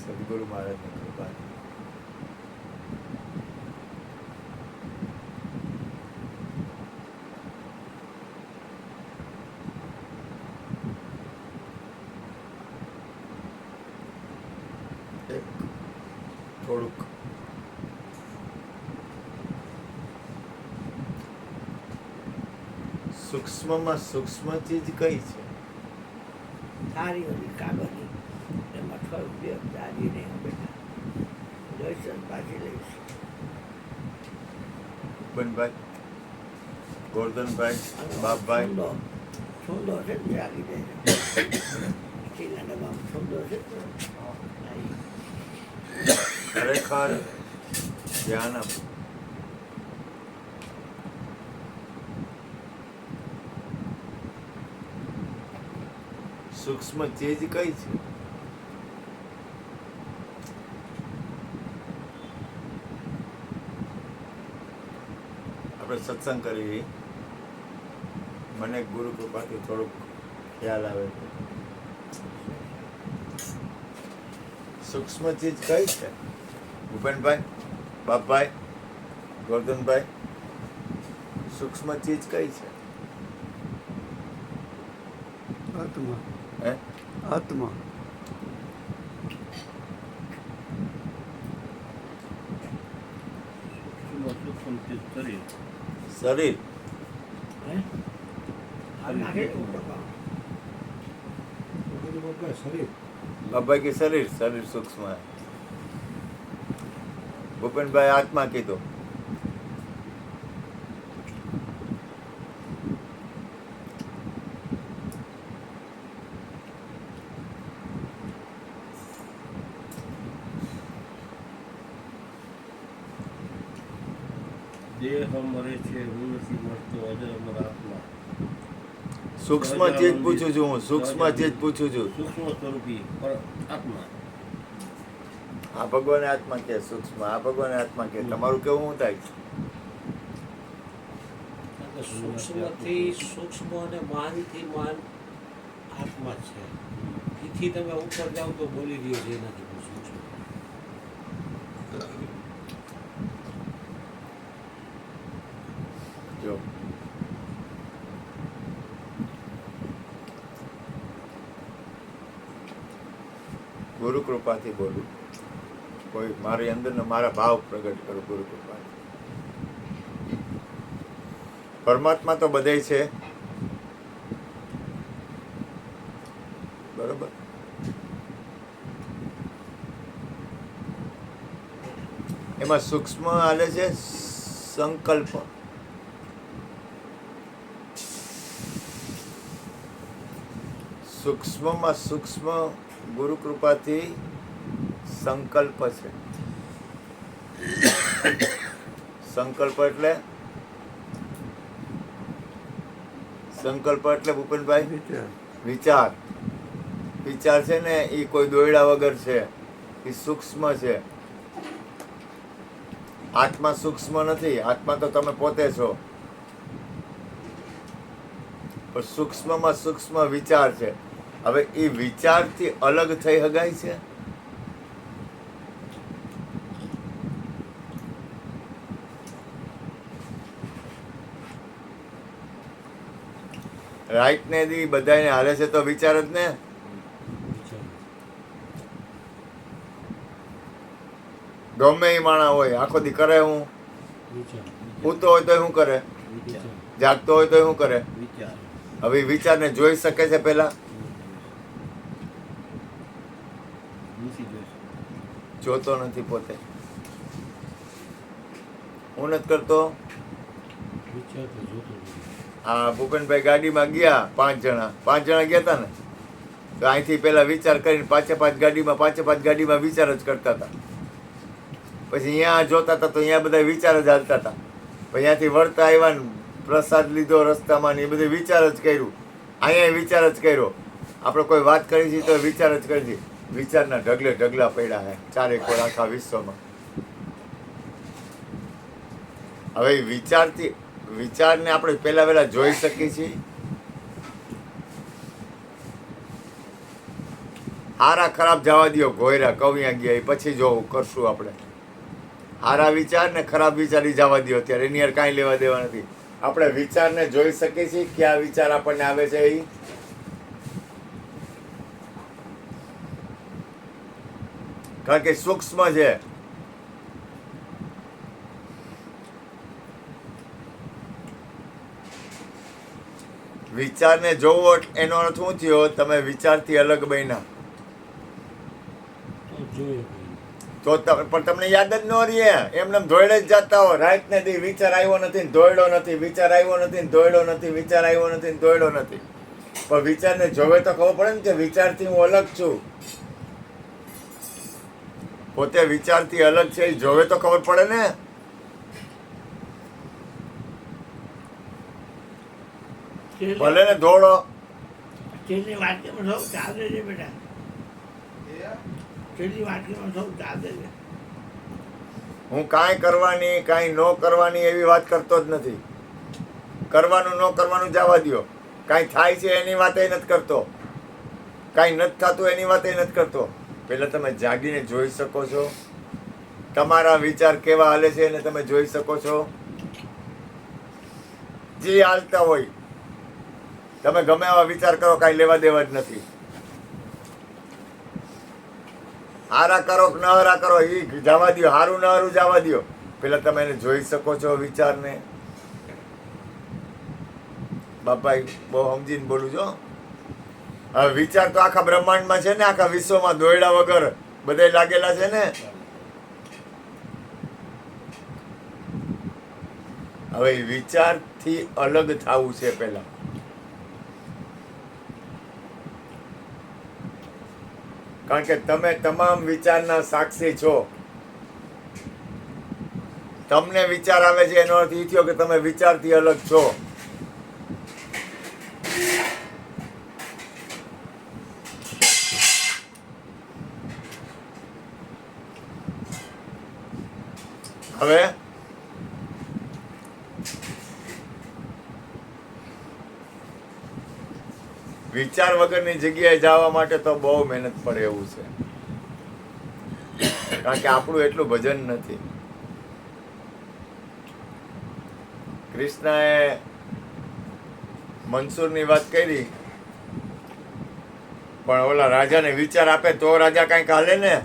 સદગુરુ મહારાજની કૃપા. થોડુંક સૂક્ષ્મમાં સૂક્ષ્મ ચીજ કઈ છે? સારી ઓલી કાગળની એમાં થોડુંક બે દાદીને બેઠા દર્શન પાછી લઈશ. ભૂપેનભાઈ, ગોરધનભાઈ, બાપભાઈ, છૂંદો છે ને જાગી જાય ચીના ડબ્બામાં છૂંદો છે ખરેખર ધ્યાન આપો. સૂક્ષ્મ ચીજ કઈ છે? આપણે સત્સંગ કરી, મને ગુરુ કૃપાથી થોડુંક ખ્યાલ આવે છે. સૂક્ષ્મ ચીજ કઈ છે? ભૂપેનભાઈ, બાપભાઈ, ગોરધનભાઈ, સૂક્ષ્મ ચીજ કઈ છે? આત્મા. હે? આત્મા. શરીર. બાપભાઈ કે શરીર, શરીર સૂક્ષ્મ है. ભૂપેનભાઈ આત્મા કીધું. દેહ મરે છે, હું નથી મરતો, અજર અમર આત્મા. સૂક્ષ્મ ચીજ પૂછું છું હું, સૂક્ષ્મ ચીજ પૂછું છું. સૂક્ષ્મ સ્વરૂપી આત્મા. આ ભગવાન આત્મા કે સૂક્ષ્મ, આ ભગવાન આત્મા કે, તમારું કેવું શું થાય છે? સૂક્ષ્મથી સૂક્ષ્મ અને માનથી માન આત્મા છે. એથી તમે ઉપર જાઓ તો બોલી રહ્યો છે એનાથી પણ સૂક્ષ્મ. જો ગુરુ કૃપાથી બોલું, કોઈ મારી અંદર મારા ભાવ પ્રગટ કરું ગુરુ કૃપાથી. પરમાત્મા તો બધે છે, બરોબર. એમાં સૂક્ષ્મ હાલે છે સંકલ્પ. સૂક્ષ્મમાં સૂક્ષ્મ ગુરુ કૃપાથી સંકલ્પ છે. સંકલ્પ એટલે ભૂપેનભાઈ વિચાર. વિચાર છે ને એ કોઈ દોયડા વગર છે, એ સૂક્ષ્મ છે. આત્મા સૂક્ષ્મ નથી, આત્મા તો તમે પોતે છો. પણ સૂક્ષ્મમાં સૂક્ષ્મ વિચાર છે. હવે એ વિચારથી અલગ થઈ હગાય છે? રાઈટ ને દી બધાને હાલે છે તો વિચાર જ ને. ગમે એ માણા હોય, આખો દી કરે હું, સૂતો હોય તો શું કરે, જાગતો હોય તો શું કરે? હવે વિચારને જોઈ શકે છે પેલા? જોતો નથી પોતે. હું નથી કરતો. હા, ભૂપેનભાઈ ગાડીમાં ગયા, 5 જણા ગયા હતા ને, તો અહીંથી પેલા વિચાર કરીને પાંચે પાંચ ગાડીમાં વિચાર જ કરતા હતા. પછી અહીંયા જોતા હતા તો અહીંયા બધા વિચાર જ હાલતા હતા. પછી અહીંયાથી વળતા આવ્યા ને પ્રસાદ લીધો રસ્તામાં ને એ બધું વિચાર જ કર્યું. અહીંયા વિચાર જ કર્યો. આપણે કોઈ વાત કરી છે તો વિચાર જ કરી છે. વિચારના ઢગલા પડ્યા હે ચારેક ઓર આખા વિશ્વમાં. હવે વિચારને આપણે પહેલા જોઈ શકીએ છીએ. હારા ખરાબ જવા દ્યો, ઘોયરા કવિયા ગયા એ પછી જો કરશું આપણે. હારા વિચાર ને ખરાબ વિચાર ઈ જવા દ્યો, અત્યારે એની યાર કાંઈ લેવા દેવા નથી. આપણે વિચારને જોઈ શકીએ છીએ કયા વિચાર આપણને આવે છે એ. કારણ કે સૂક્ષ્મ છે. વિચારને જોવો એનો અર્થ શું થયો? તમે વિચારથી અલગ બન્યા. તો જોઈએ તો પણ તમને યાદ જ ન રહે, એમને ધોઈડે જ જતા હો રાત ને દી. વિચાર આવ્યો નથી ને ધોઈડો નથી, વિચાર આવ્યો નથી ને ધોઈડો નથી, વિચાર આવ્યો નથી ને ધોઈડો નથી. પણ વિચારને જોવે તો ખબર પડે ને કે વિચારથી હું અલગ છું. પોતે વિચારથી અલગ છે એ જોવે તો ખબર પડે ને. ભલે ને ધોળો. તેની વાક્યમાં સૌ ચાલે છે બેટા, તેની વાક્યમાં સૌ ચાલે છે. હું કાંઈ કરવાની કાંઈ ન કરવાની એવી વાત કરતો જ નથી. કરવાનું ન કરવાનું જવા દ્યો. કાંઈ થાય છે એની વાતે નથી કરતો, કાંઈ નથી થતું એની વાતે નથી કરતો. પહેલાં તમે જાગીને જોઈ શકો છો, તમારા વિચાર કેવા હાલે છે એને તમે જોઈ શકો છો. જે હાલતા હોય તમે ગમે એવા વિચાર કરો, કાંઈ લેવા દેવા જ નથી. હારા કરો કે ન હારા કરો એ જવા દ્યો, હારું ન હારું જવા દ્યો. પેલા તમે એને જોઈ શકો છો વિચારને. બાપા બહુ સમજીને બોલું છો. હવે વિચાર તો આખા બ્રહ્માંડમાં છે ને, આખા વિશ્વમાં દોયડા વગર બધા લાગેલા છે ને. હવે વિચારથી અલગ થવું છે પેલા. કારણ કે તમે તમામ વિચારના સાક્ષી છો. તમને વિચાર આવે છે એનો અર્થ એ થયો કે તમે વિચારથી અલગ છો. હવે વિચાર વગરની જગ્યાએ જવા માટે તો બહુ મહેનત પડે એવું છે. કારણ કે આપણું એટલું ભજન નથી. કૃષ્ણએ મનસુરની વાત કરી, પણ ઓલા રાજાને વિચાર આપે તો રાજા કાંઈક હાલે ને.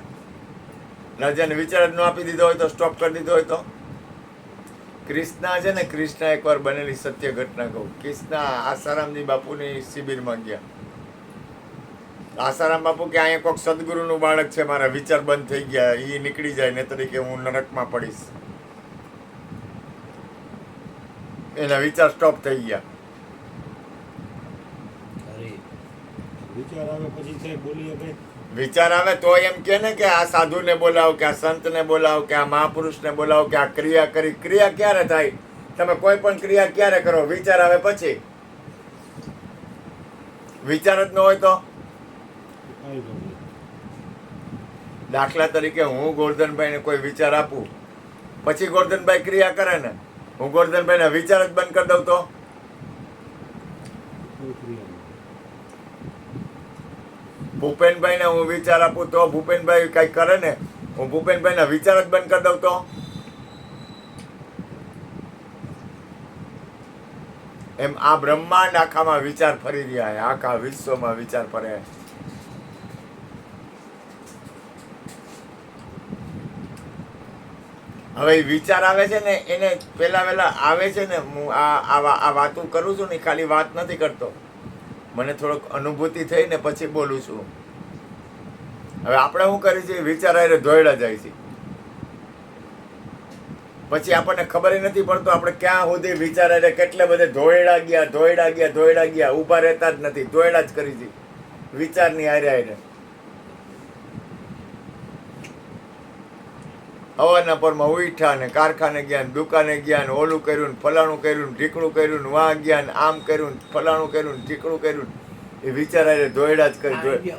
રાજાને વિચાર જ ન આપી દીધો હોય તો, સ્ટોપ કરી દીધો હોય તો. કૃષ્ણ છે ને, કૃષ્ણ એકવાર બનેલી સત્ય ઘટના કહું. કૃષ્ણ આસારામજી બાપુની શિબિરમાં ગયા. આસારામ બાપુ કે અહીંયા કોઈક સદગુરુનું બાળક છે, મારા વિચાર બંધ થઈ ગયા, એ નીકળી જાય ને તરીકે હું નરકમાં પડીશ. એના વિચાર સ્ટોપ થઈ ગયા. વિચાર આવે પછી છે બોલીએ ભાઈ. વિચાર આવે તો એમ કે ને કે આ સાધુને બોલાવો, કે આ સંતને બોલાવો, કે આ મહાપુરુષને બોલાવો, કે આ ક્રિયા કરી. ક્રિયા ક્યારે થાય? તમે કોઈ પણ ક્રિયા ક્યારે કરો? વિચાર આવે પછી. વિચાર જ ન હોય તો. દાખલા તરીકે હું ગોરધનભાઈને કોઈ વિચાર આપું, પછી ગોરધનભાઈ ક્રિયા કરે ને, હું ગોરધનભાઈને વિચાર જ બંધ કરી દઉં તો. ભૂપેનભાઈને હું વિચાર આપું તો ભૂપેનભાઈ કઈ કરે ને, હું ભૂપેનભાઈના વિચાર જ બંધ કરી દઉં તો. એમ આ બ્રહ્માંડ આખામાં વિચાર ફરી રહ્યા છે, આખા વિશ્વમાં વિચાર ફરે. હવે એ વિચાર આવે છે ને, એને પેલા આવે છે ને, હું આ વાતું કરું છું ને, ખાલી વાત નથી કરતો, મને થોડોક અનુભૂતિ થઈ ને પછી બોલું છું. હવે આપણે શું કરીએ છીએ? વિચાર આવીને ધોયડા જાય છે. પછી આપણને ખબર નથી પડતો આપણે ક્યાં સુધી વિચાર આવીને કેટલે બધે ધોયડા ગયા, ઊભા રહેતા જ નથી, ધોયડા જ કરી છે વિચારની હારે આવીને. હવાના પરમાં ઉઠ્યા ને કારખાને ગયા ને દુકાને ગયા ને ઓલું કર્યું ને ફલાણું કર્યું ને ઢીકણું કર્યું ને વાં ગયા ને આમ કર્યું ને ફલાણું કર્યું ને ઢીકણું કર્યું. એ વિચાર આવે ધોયડા જ કરી.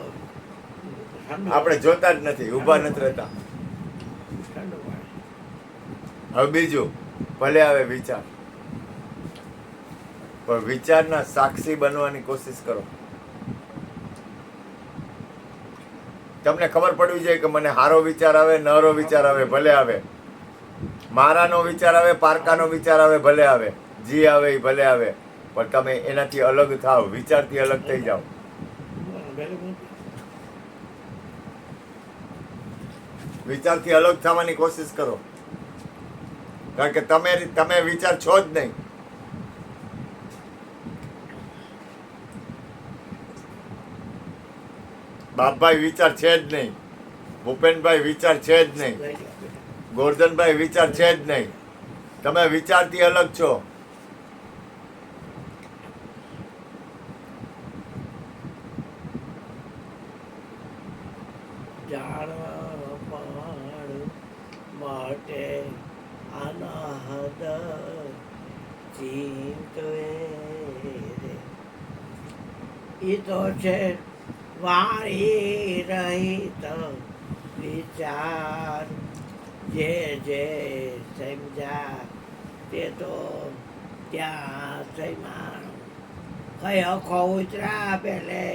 આપણે જોતા જ નથી, ઊભા નથી રહેતા. હવે બીજું, ભલે આવે વિચાર, પણ વિચારના સાક્ષી બનવાની કોશિશ કરો. તમને ખબર પડવી જોઈએ કે મને સારો વિચાર આવે, નરો વિચાર આવે, ભલે આવે. મારાનો વિચાર આવે, પારકાનો વિચાર આવે, ભલે આવે. જી આવે એ ભલે આવે. પણ તમે એનાથી અલગ થાવ, વિચારથી અલગ થઈ જાઓ. વિચારથી અલગ થવાની કોશિશ કરો. કારણ કે તમે વિચાર છો જ નહીં. બાપભાઈ વિચાર છે જ નહીં, ભૂપેનભાઈ વિચાર છે જ નહીં, ગોરધનભાઈ વિચાર છે જ નહીં. તમે વિચારથી અલગ છો. જાણવા પાડ માટે અનાહદ ચિંતવે રે. ઈ તો છે વાણી રહિત વિચાર, જે સમજા તે તો ત્યાં સૈમાણ કઈ અખો ઉતરા પેલે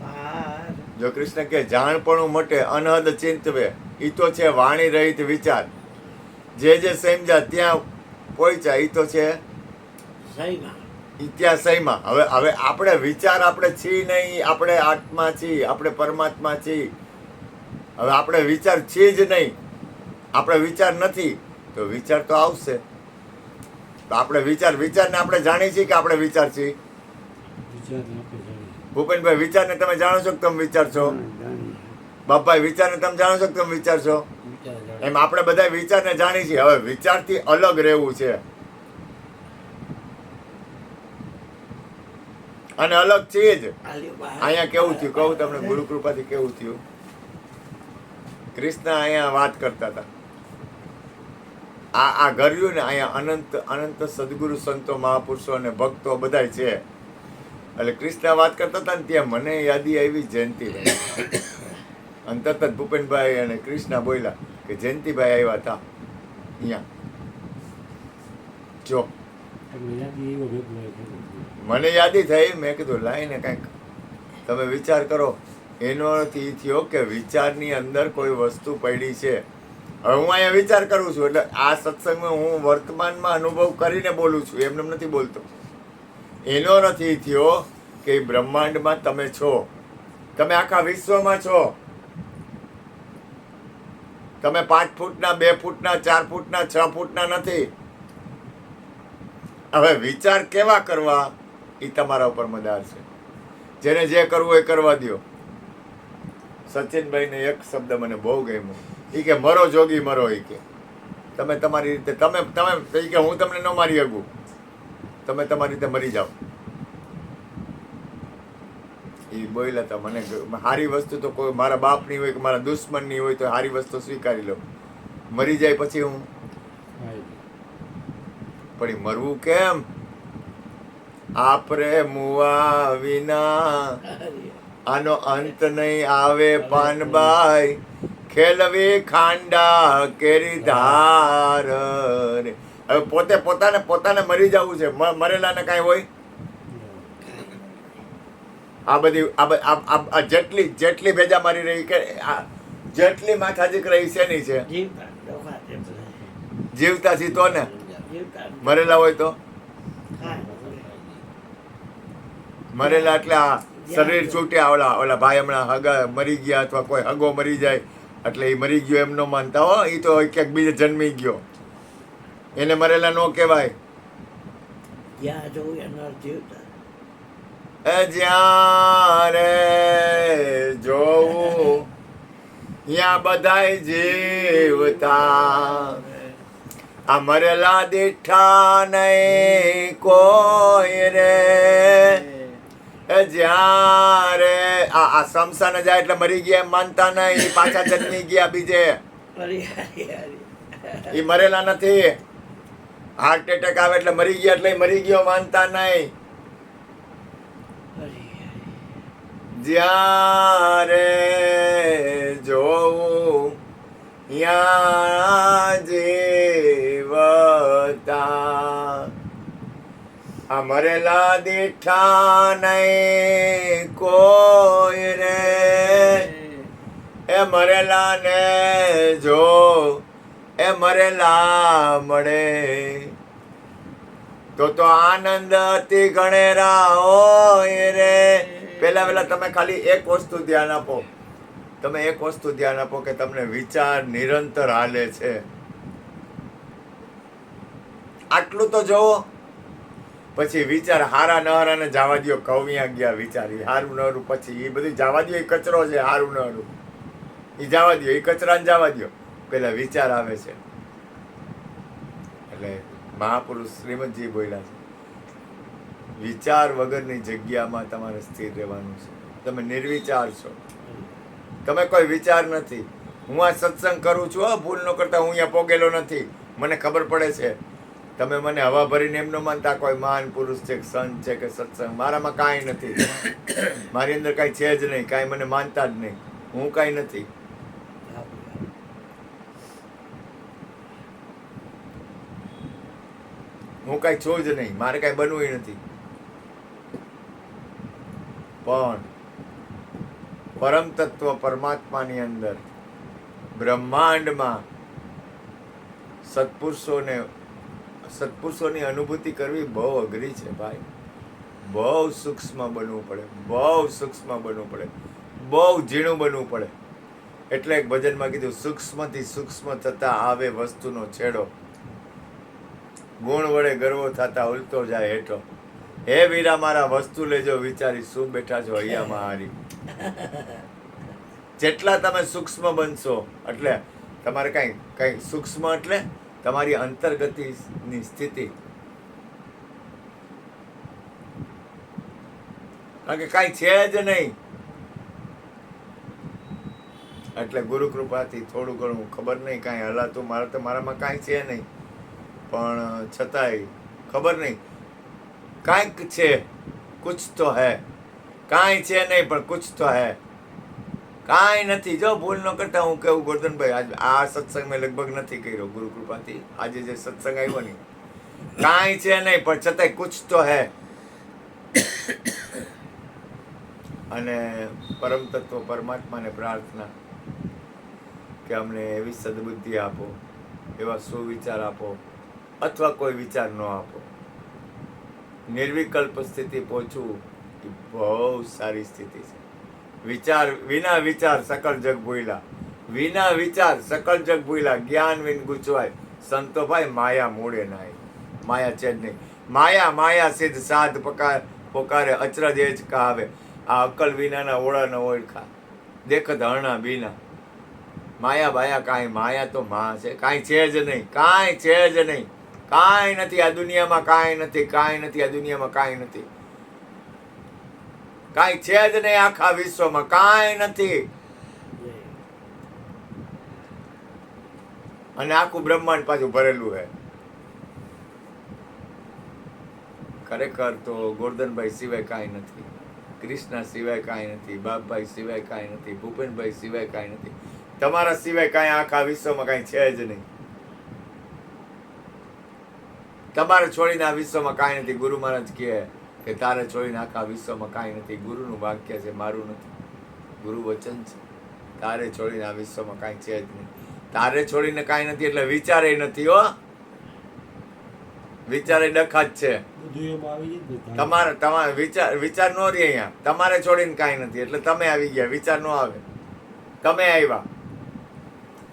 પાર. જો કૃષ્ણ કે જાણપણું મટે અનહદ ચિંતવે, ઈ તો છે વાણી રહિત વિચાર. જે સમજા ત્યાં પહોંચ્યા, ઈ તો છે સૈમાણ. ઈ ત્યાં સહીમાં. હવે આપણે વિચાર આપણે છીએ નહીં, આપણે આત્મા છીએ, આપણે પરમાત્મા છીએ. હવે આપણે વિચાર છીએ જ નહીં, આપણે વિચાર નથી, તો વિચાર તો આવશે. તો આપણે વિચારને આપણે જાણીએ છીએ કે આપણે વિચાર છીએ. વિચારને આપણે જાણીએ. ભૂપેનભાઈ વિચારને તમે જાણો છો કે તમે વિચાર છો? બાપભાઈ વિચારને તમે જાણો છો કે તમે વિચાર છો? વિચાર જાણીએ. એમ આપણે બધા વિચારને જાણીએ છીએ. હવે વિચારથી અલગ રહેવું છે, અને અલગ છીએ જ. અહીંયા કેવું થયું કહું તમને, ગુરુ કૃપાથી કેવું થયું. કૃષ્ણ અહીંયા વાત કરતા હતા. આ ઘર રહ્યું ને, અહીંયા અનંત સદગુરુ સંતો મહાપુરુષો અને ભક્તો બધાય છે. એટલે કૃષ્ણ વાત કરતા હતા ને, ત્યાં મને યાદી આવી જયંતિભાઈ. અને તરત જ ભૂપેનભાઈ અને કૃષ્ણ બોલ્યા કે જયંતિભાઈ આવ્યા હતા અહીંયા. જો તમને યાદી એવો ભેગો હોય કે મને યાદી થઈ. મેં કીધું લાઈને કંઈક તમે વિચાર કરો. એનો અર્થ એ થયો કે વિચારની અંદર કોઈ વસ્તુ પડી છે. હવે હું અહીંયા વિચાર કરું છું, એટલે આ સત્સંગમાં હું વર્તમાનમાં અનુભવ કરીને બોલું છું, એમને નથી બોલતો. એનો અર્થ એ થયો કે બ્રહ્માંડમાં તમે છો, તમે આખા વિશ્વમાં છો. તમે 5 ફૂટના, 2 ફૂટના, 4 ફૂટના, 6 ફૂટના નથી. હવે વિચાર કેવા કરવા એ તમારા ઉપર મદાર છે. જેને જે કરવું એ કરવા દો. સચિનભાઈને એક શબ્દ મને બહુ ગમ્યો. એ કે મરો જોગી મરો. એ કે તમે તમારી રીતે તમે કે હું તમને ન મારી શકું, તમે તમારી રીતે મરી જાઓ. એ બોલ્યા હતા. મને સારી વસ્તુ તો કોઈ મારા બાપની હોય કે મારા દુશ્મનની હોય તો સારી વસ્તુ સ્વીકારી લો. મરી જાય પછી હું પણ મરવું કેમ? આપરે મુવા વિના આનો અંત નહીં આવે પાનબાઈ, ખેલવી ખાંડા કેરી ધાર. હવે પોતાને મરી જવું છે. મરેલાને કાંઈ હોય? આ બધી જેટલી ભેજા મારી રહી કે જેટલી માથાજીક રહી શેની છે? જીવતા છી તો ને. મરેલા હોય તો મરેલા એટલે આ શરીર છૂટ્યા. ઓલા ભાઈ હમણાં હગા મરી ગયા અથવા કોઈ હગો મરી જાય એટલે એ મરી ગયો એમ ન માનતા હો. એ તો ક્યાંક બીજે જન્મી ગયો, એને મરેલા ન કહેવાય. જ્યારે જોવું ત્યાં બધાય જીવતા, આ મરેલા દીઠા નહીં કોઈ રે. જ્યારે આ શમશાન જાય એટલે મરી ગયા એમ માનતા નહીં, પાછા જન્મી ગયા બીજે. એ મરેલા નથી. હાર્ટ એટેક આવે એટલે મરી ગયા એટલે મરી ગયો માનતા નહીં. જ્યારે જોવું યા જીવતા, આ મરેલા દીઠા નહીં કોઈ રે. એ મરેલા ને જો એ મરેલા મળે તો આનંદ અતિ ગણેરા હોય રે. પહેલા તમે ખાલી એક વસ્તુ ધ્યાન આપો, તમે એક વસ્તુ ધ્યાન આપો કે તમને વિચાર નિરંતર હાલે છે. આટલું તો જોવો. પછી વિચાર હારા નહરા ને જવા દો, કવિયા ગયા વિચાર, ઈ હારું નહરું પછી એ બધું જવા દો, એ કચરો છે હારું નહરું, એ જવા દો, એ કચરાને જવા દો. પેલા વિચાર આવે છે. એટલે મહાપુરુષ શ્રીમદજી બોલ્યા છે, વિચાર વગરની જગ્યામાં તમારે સ્થિર રહેવાનું છે. તમે નિર્વિચાર છો, તમે કોઈ વિચાર નથી. હું આ સત્સંગ કરું છું, ભૂલ ન કરતા, હું અહીંયા પોગેલો નથી, મને ખબર પડે છે. તમે મને હવા ભરીને એમ ન માનતા કોઈ મહાન પુરુષ છે, સંત છે કે સત્સંગ. મારામાં કાંઈ નથી, મારી અંદર કાંઈ છે જ નહીં, કાંઈ મને માનતા જ નહીં, હું કાંઈ નથી. હું કાંઈ છું જ નહીં, મારે કાંઈ બનવું નથી. પણ પરમ તત્વ પરમાત્માની અંદર બ્રહ્માંડમાં સત્પુરુષોની અનુભૂતિ કરવી બહુ અઘરી છે ભાઈ. બહુ સૂક્ષ્મ બનવું પડે, બહુ સૂક્ષ્મ બનવું પડે, બહુ ઝીણું બનવું પડે. એટલે એક ભજનમાં કીધું, સૂક્ષ્મથી સૂક્ષ્મ થતા આવે વસ્તુનો છેડો, ગુણ વડે ગર્વો થતા ઉલટો જાય હેઠો. હે વીરા મારા વસ્તુ લેજો વિચારી, શું બેઠા છો અહીંયા મારી. જેટલા તમે સૂક્ષ્મ બનશો એટલે તમારે કઈ સૂક્ષ્મ એટલે તમારી અંતર્ગતિની સ્થિતિ. કારણ કે કાંઈ છે જ નહીં. એટલે ગુરુ કૃપાથી થોડું ઘણું ખબર નહીં, કાંઈ હલાતું મારામાં કાંઈ છે નહીં, પણ છતાંય ખબર નહીં કાંઈક છે, કુછ તો હે. કાંઈ છે નહીં પણ કુછ તો હે. કાંઈ નથી. જો ભૂલ ન કરતા હું કેવું, ગોરધનભાઈ, આજ આ સત્સંગ મેં લગભગ નથી કર્યો ગુરુ કૃપાથી. આજે જે સત્સંગ આવ્યો ને, કાંઈ છે નહીં પણ છતાંય કુછ તો હે. અને પરમ તત્વ પરમાત્માને પ્રાર્થના કે અમને એવી સદબુદ્ધિ આપો, એવા સુવિચાર આપો, અથવા કોઈ વિચાર ન આપો. નિર્વિકલ્પ સ્થિતિ પહોંચવું એ બહુ સારી સ્થિતિ છે. વિચાર વિના વિચાર સકળ જગ ભૂલા, વિના વિચાર સકળ જગ ભૂલા, જ્ઞાન વિન ગુચવાય સંતો ભાઈ, માયા મૂળે નાય. માયા છે જ નહીં. માયા સિદ્ધ સાધ પોકારે, અચરજ એ જ કહાવે. આ અકલ વિનાના ઓળા ન ઓળખા, દેખત હરણા બીના. માયા બાયા કાંઈ, માયા તો માં છે, કાંઈ છે જ નહીં, કાંઈ છે જ નહીં. કાંઈ નથી આ દુનિયામાં, કાંઈ નથી, કાંઈ નથી આ દુનિયામાં, કાંઈ નથી, કાંઈ છે જ નહીં આખા વિશ્વમાં, કાંઈ નથી. અને આખું બ્રહ્માંડ પાછું ભરેલું છે. ખરેખર તો ગોરધનભાઈ સિવાય કાંઈ નથી, કૃષ્ણ સિવાય કાંઈ નથી, બાપભાઈ સિવાય કાંઈ નથી, ભૂપેનભાઈ સિવાય કાંઈ નથી, તમારા સિવાય કાંઈ આખા વિશ્વમાં કાંઈ છે જ નહીં. તમારે છોડીને આ વિશ્વમાં કાંઈ નથી. ગુરુ મહારાજ કહે કે તારે છોડીને આખા વિશ્વમાં કાંઈ નથી. ગુરુનું વાક્ય છે, મારું નથી. ગુરુ વચન છે, તારે છોડીને આ વિશ્વમાં કાંઈ છે જ નહીં. તારે છોડીને કાંઈ નથી એટલે વિચારે નથી. હો, વિચારે ડખા જ છે. તમારે વિચાર નો રહે અહીંયા. તમારે છોડીને કાંઈ નથી એટલે તમે આવી ગયા, વિચાર નો આવે, તમે આવ્યા.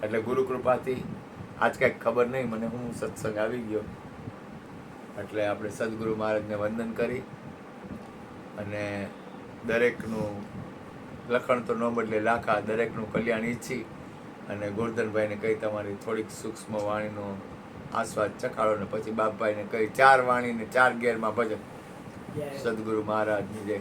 એટલે ગુરુ કૃપાથી આજ કાંઈક ખબર નહીં મને, હું સત્સંગ આવી ગયો. એટલે આપણે સદગુરુ મહારાજને વંદન કરી અને દરેકનું લખણ તો ન બદલે લાખા, દરેકનું કલ્યાણ ઈચ્છી અને ગોરધનભાઈને કહી તમારી થોડીક સૂક્ષ્મ વાણીનો આસ્વાદ ચખાડો ને પછી બાપભાઈને કહી 4 વાણીને 4 ગેરમાં ભજન. સદગુરુ મહારાજની જય.